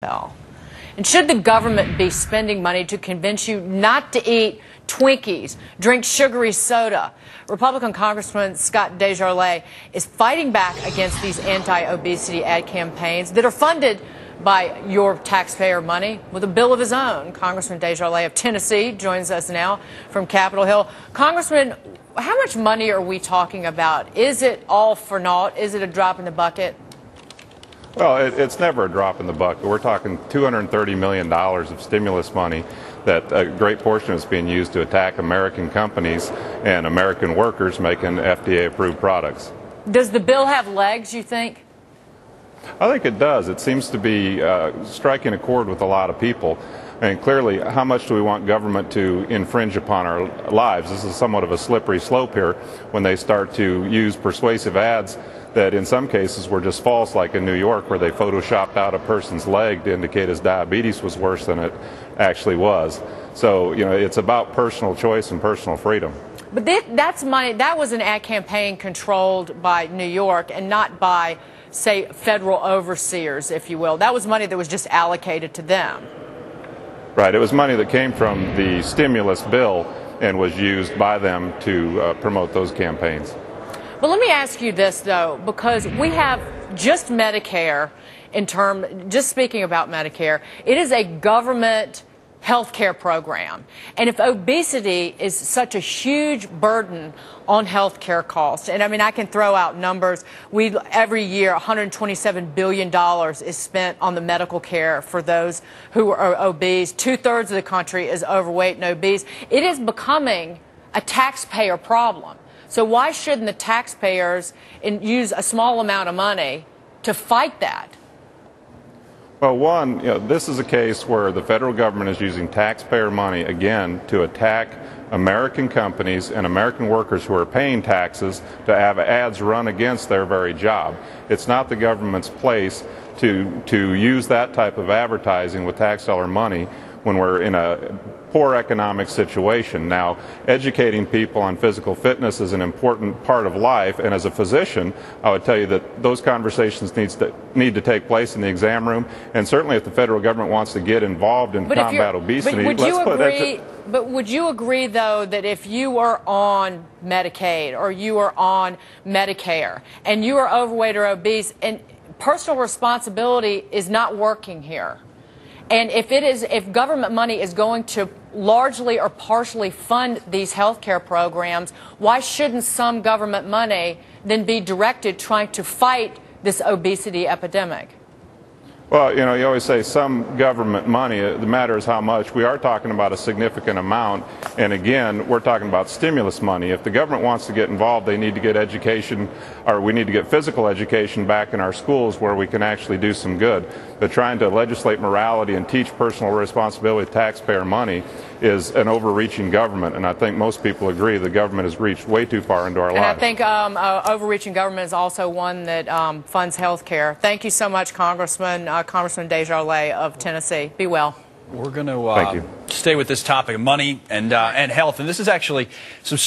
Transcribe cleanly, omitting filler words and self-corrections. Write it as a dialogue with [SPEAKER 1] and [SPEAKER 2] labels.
[SPEAKER 1] And should the government be spending money to convince you not to eat Twinkies, drink sugary soda? Republican Congressman Scott DesJarlais is fighting back against these anti-obesity ad campaigns that are funded by your taxpayer money with a bill of his own. Congressman DesJarlais of Tennessee joins us now from Capitol Hill. Congressman, how much money are we talking about? Is it all for naught? Is it a drop in the bucket?
[SPEAKER 2] Well, it's never a drop in the bucket. We're talking $230 million of stimulus money that a great portion is being used to attack American companies and American workers making FDA-approved products.
[SPEAKER 1] Does the bill have legs, you think?
[SPEAKER 2] I think it does. It seems to be striking a chord with a lot of people. And clearly, how much do we want government to infringe upon our lives? This is somewhat of a slippery slope here when they start to use persuasive ads that in some cases were just false, like in New York where they photoshopped out a person's leg to indicate his diabetes was worse than it actually was. So, you know, it's about personal choice and personal freedom.
[SPEAKER 1] But that's money. That was an ad campaign controlled by New York and not by, say, federal overseers, if you will. That was money that was just allocated to them.
[SPEAKER 2] Right. It was money that came from the stimulus bill and was used by them to promote those campaigns.
[SPEAKER 1] But let me ask you this, though, because we have just Medicare just speaking about Medicare, it is a government health care program. And if obesity is such a huge burden on health care costs, and I mean, I can throw out numbers. Every year, $127 billion is spent on the medical care for those who are obese. 2/3 of the country is overweight and obese. It is becoming a taxpayer problem. So why shouldn't the taxpayers use a small amount of money to fight that?
[SPEAKER 2] Well, one, this is a case where the federal government is using taxpayer money, again, to attack American companies and American workers who are paying taxes to have ads run against their very job. It's not the government's place to use that type of advertising with tax dollar money when we're in a poor economic situation. Now, educating people on physical fitness is an important part of life, and as a physician, I would tell you that those conversations need to take place in the exam room, and certainly if the federal government wants to get involved in combat obesity,
[SPEAKER 1] But would you agree, though, that if you are on Medicaid or you are on Medicare and you are overweight or obese, and personal responsibility is not working here, and if government money is going to largely or partially fund these health care programs, why shouldn't some government money then be directed trying to fight this obesity epidemic?
[SPEAKER 2] Well, you know, you always say some government money. The matter is how much. We are talking about a significant amount. And again, we're talking about stimulus money. If the government wants to get involved, they need to get education, or we need to get physical education back in our schools where we can actually do some good. But trying to legislate morality and teach personal responsibility with taxpayer money is an overreaching government. And I think most people agree the government has reached way too far into our lives.
[SPEAKER 1] And I think overreaching government is also one that funds health care. Thank you so much, Congressman DesJarlais of Tennessee. Be well.
[SPEAKER 3] We're going to stay with this topic of money and health. And this is actually some